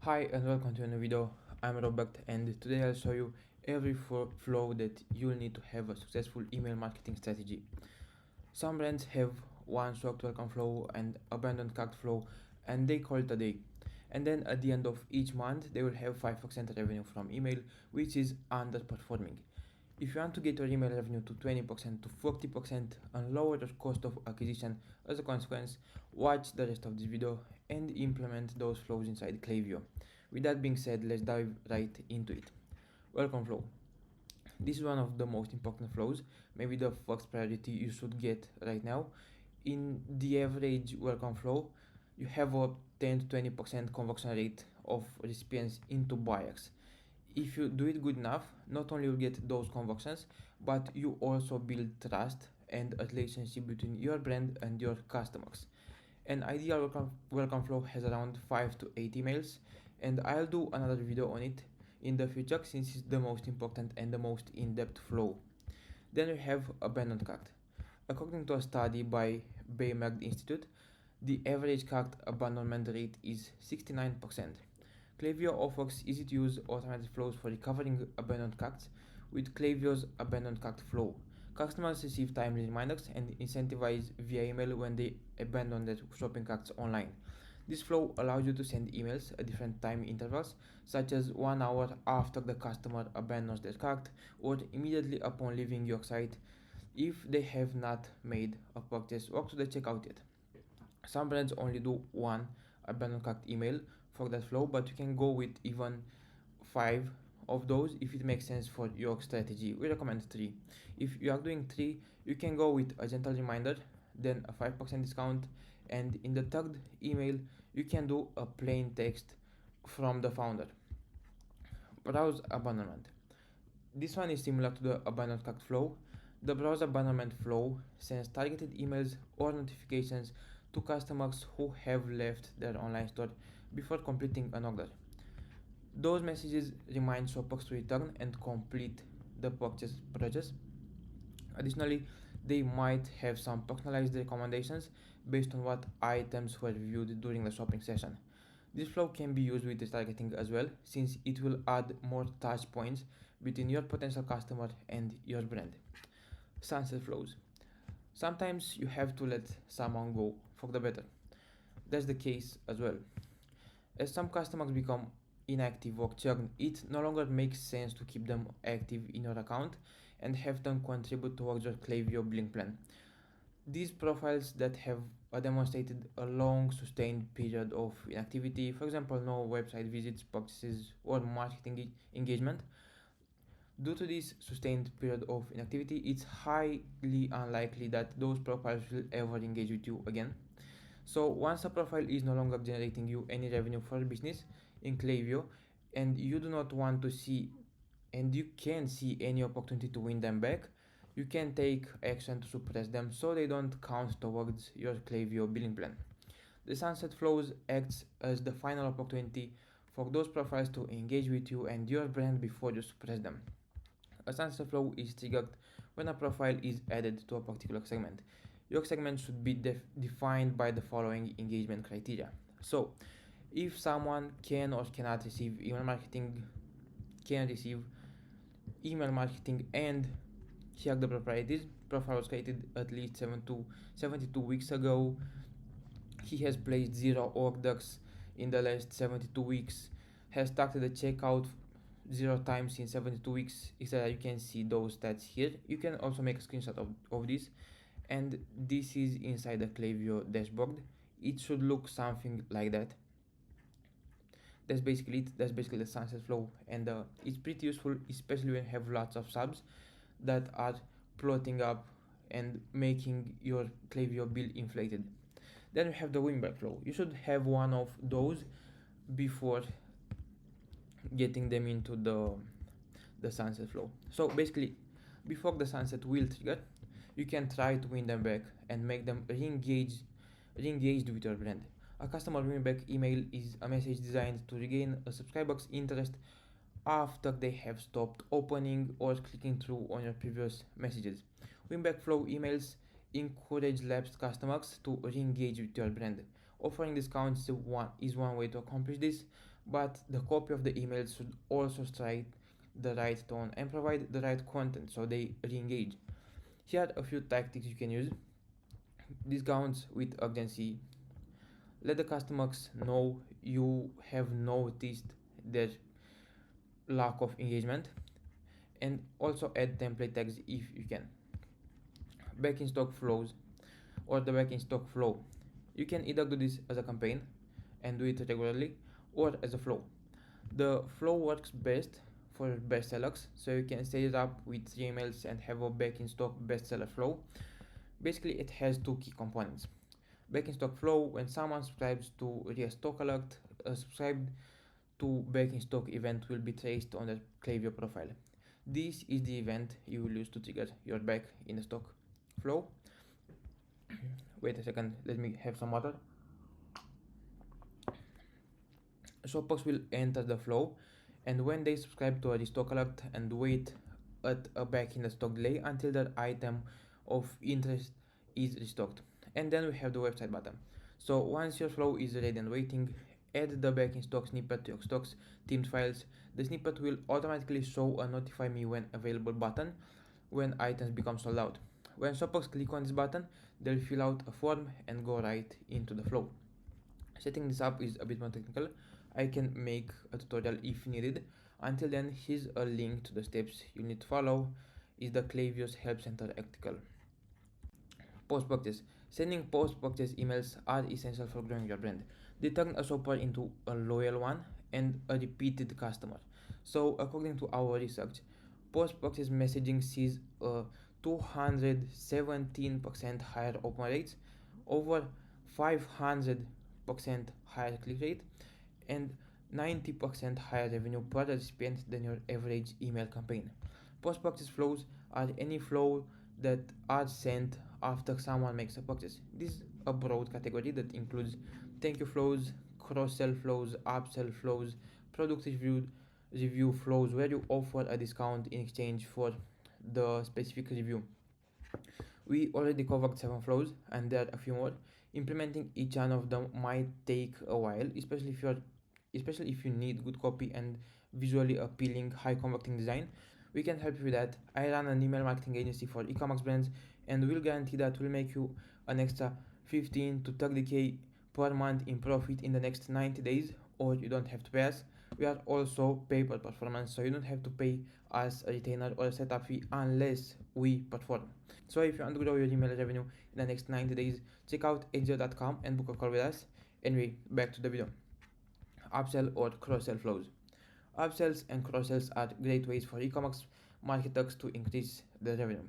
Hi and welcome to a new video. I'm Robert and today I'll show you every flow that you'll need to have a successful email marketing strategy. Some brands have one shocked welcome flow and abandoned cart flow and they call it a day. And then at the end of each month they will have 5% revenue from email, which is underperforming. If you want to get your email revenue to 20% to 40% and lower your cost of acquisition as a consequence, watch the rest of this video and implement those flows inside Klaviyo. With that being said, let's dive right into it. Welcome flow. This is one of the most important flows, maybe the first priority you should get right now. In the average welcome flow, you have a 10 to 20% conversion rate of recipients into buyers. If you do it good enough, not only you get those conversions, but you also build trust and a relationship between your brand and your customers. An ideal welcome flow has around 5 to 8 emails, and I'll do another video on it in the future since it's the most important and the most in-depth flow. Then we have abandoned cart. According to a study by Baymard Institute, the average cart abandonment rate is 69%. Klaviyo offers easy to use automated flows for recovering abandoned carts with Klaviyo's abandoned cart flow. Customers receive timely reminders and incentivized via email when they abandon their shopping carts online. This flow allows you to send emails at different time intervals, such as 1 hour after the customer abandons their cart or immediately upon leaving your site if they have not made a purchase or to the checkout yet. Some brands only do one abandoned cart email for that flow, but you can go with even 5 of those if it makes sense for your strategy. We recommend 3. If you are doing 3, you can go with a gentle reminder, then a 5% discount, and in the third email you can do a plain text from the founder. Browse abandonment. This one is similar to the abandoned cart flow. The browse abandonment flow sends targeted emails or notifications to customers who have left their online store before completing an order. Those messages remind shoppers to return and complete the purchase process. Additionally, they might have some personalized recommendations based on what items were viewed during the shopping session. This flow can be used with retargeting as well, since it will add more touch points between your potential customer and your brand. Sunset flows. Sometimes you have to let someone go for the better. That's the case as well. As some customers become inactive or churn, it no longer makes sense to keep them active in your account and have them contribute towards your Klaviyo billing plan. These profiles that have demonstrated a long sustained period of inactivity, for example, no website visits, purchases, or marketing engagement, due to this sustained period of inactivity, it's highly unlikely that those profiles will ever engage with you again. So once a profile is no longer generating you any revenue for business in Klaviyo and you do not want to see and you can see any opportunity to win them back, you can take action to suppress them so they don't count towards your Klaviyo billing plan. The sunset flows acts as the final opportunity for those profiles to engage with you and your brand before you suppress them. A sunset flow is triggered when a profile is added to a particular segment. Your segment should be defined by the following engagement criteria. So, if someone can or cannot receive email marketing, can receive email marketing, and here the properties. Profile was created at least 72 weeks ago. He has placed 0 orders in the last 72 weeks. Has started the checkout 0 times in 72 weeks, etc. You can see those stats here. You can also make a screenshot of this, and this is inside the Klaviyo dashboard. It should look something like that. That's basically it. That's basically the sunset flow, and it's pretty useful, especially when you have lots of subs that are plotting up and making your Klaviyo bill inflated. Then we have the wingback flow. You should have one of those before getting them into the sunset flow. So basically, before the sunset will trigger, you can try to win them back and make them re-engaged with your brand. A customer win-back email is a message designed to regain a subscriber's interest after they have stopped opening or clicking through on your previous messages. Win-back flow emails encourage lapsed customers to re-engage with your brand. Offering discounts is one way to accomplish this, but the copy of the email should also strike the right tone and provide the right content so they re-engage. Here are a few tactics you can use. Discounts with urgency. Let the customers know you have noticed their lack of engagement, and also add template tags if you can. Back in stock flows or the back in stock flow. You can either do this as a campaign and do it regularly or as a flow. The flow works best for bestsellers, so you can set it up with 3 emails and have a back in stock bestseller flow. Basically, it has two key components. Back in stock flow: when someone subscribes to restock alert, a subscribed to back in stock event will be traced on the Klaviyo profile. This is the event you will use to trigger your back in the stock flow. Wait a second, let me have some water. Shoppers will enter the flow, and when they subscribe to a restock alert and wait at a back in the stock delay until their item of interest is restocked. And then we have the website button. So once your flow is ready and waiting, add the back in stock snippet to your stocks themed files. The snippet will automatically show a notify me when available button when items become sold out. When shoppers click on this button, they'll fill out a form and go right into the flow. Setting this up is a bit more technical. I can make a tutorial if needed. Until then, here's a link to the steps you need to follow. Is the Klaviyo's Help Center article. Post-purchase. Sending post-purchase emails are essential for growing your brand. They turn a shopper into a loyal one and a repeated customer. So according to our research, post-purchase messaging sees a 217% higher open rates, over 500% higher click rate, and 90% higher revenue per recipient than your average email campaign. Post-purchase flows are any flow that are sent after someone makes a purchase. This is a broad category that includes thank you flows, cross-sell flows, upsell flows, product review flows where you offer a discount in exchange for the specific review. We already covered 7 flows and there are a few more. Implementing each one of them might take a while, especially if you need good copy and visually appealing, high converting design. We can help you with that. I run an email marketing agency for e-commerce brands, and we'll guarantee that we'll make you an extra 15 to 30k per month in profit in the next 90 days, or you don't have to pay us. We are also pay per performance, so you don't have to pay us a retainer or a setup fee unless we perform. So if you want to grow your email revenue in the next 90 days, check out Exio.com and book a call with us. Anyway, back to the video. Upsell or cross-sell flows. Upsells and cross-sells are great ways for e-commerce marketers to increase their revenue.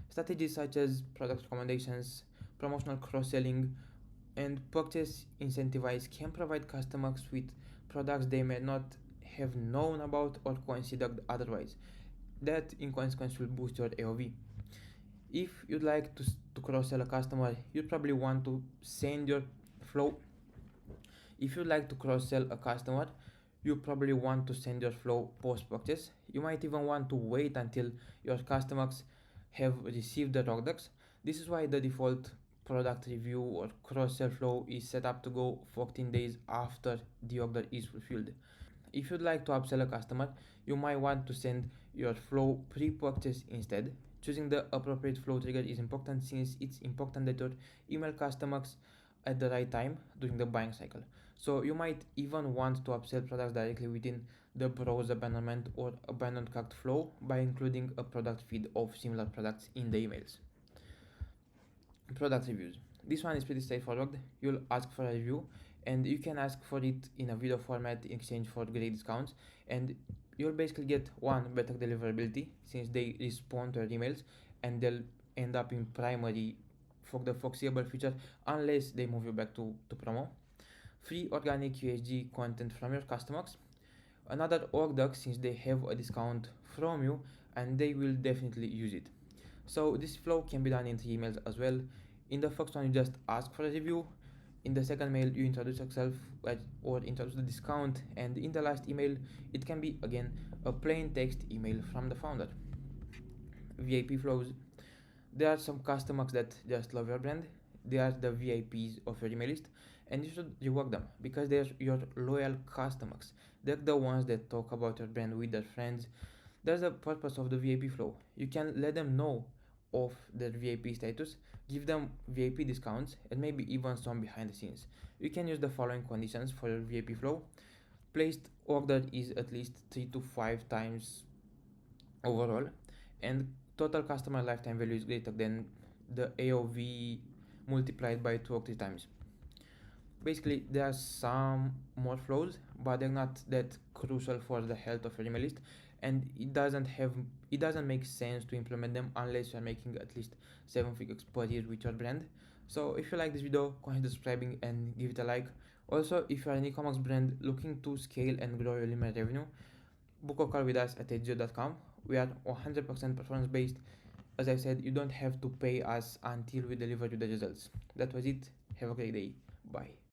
Strategies such as product recommendations, promotional cross-selling, and purchase incentives can provide customers with products they may not have known about or considered otherwise. That, in consequence, will boost your AOV. If you'd like to cross-sell a customer, you'd probably want to send your flow. If you'd like to cross-sell a customer, you probably want to send your flow post-purchase. You might even want to wait until your customers have received their orders. This is why the default product review or cross-sell flow is set up to go 14 days after the order is fulfilled. If you'd like to upsell a customer, you might want to send your flow pre-purchase instead. Choosing the appropriate flow trigger is important, since it's important that your email customers at the right time during the buying cycle. So you might even want to upsell products directly within the browse abandonment or abandoned cart flow by including a product feed of similar products in the emails. Product reviews. This one is pretty straightforward. You'll ask for a review, and you can ask for it in a video format in exchange for great discounts, and you'll basically get one, better deliverability since they respond to your emails, and they'll end up in primary for the foreseeable future unless they move you back to promo. Free organic USG content from your customers. Another order since they have a discount from you and they will definitely use it. So this flow can be done in 3 emails as well. In the first one, you just ask for a review. In the second mail, you introduce yourself or introduce the discount, and in the last email, it can be again a plain text email from the founder. VIP flows. There are some customers that just love your brand. They are the VIPs of your email list, and you should reward them because they're your loyal customers. They're the ones that talk about your brand with their friends. That's the purpose of the VIP flow. You can let them know of their VIP status, give them VIP discounts, and maybe even some behind the scenes. You can use the following conditions for your VIP flow. Placed order is at least 3 to 5 times overall, and total customer lifetime value is greater than the AOV multiplied by 2 or 3 times. Basically, there are some more flows, but they're not that crucial for the health of your email list, and it doesn't make sense to implement them unless you're making at least 7 figures per year with your brand. So if you like this video, consider subscribing and give it a like. Also, if you're an e-commerce brand looking to scale and grow your email revenue, book a call with us at edgeo.com. We are 100% performance based. As I said, you don't have to pay us until we deliver you the results. That was it. Have a great day. Bye.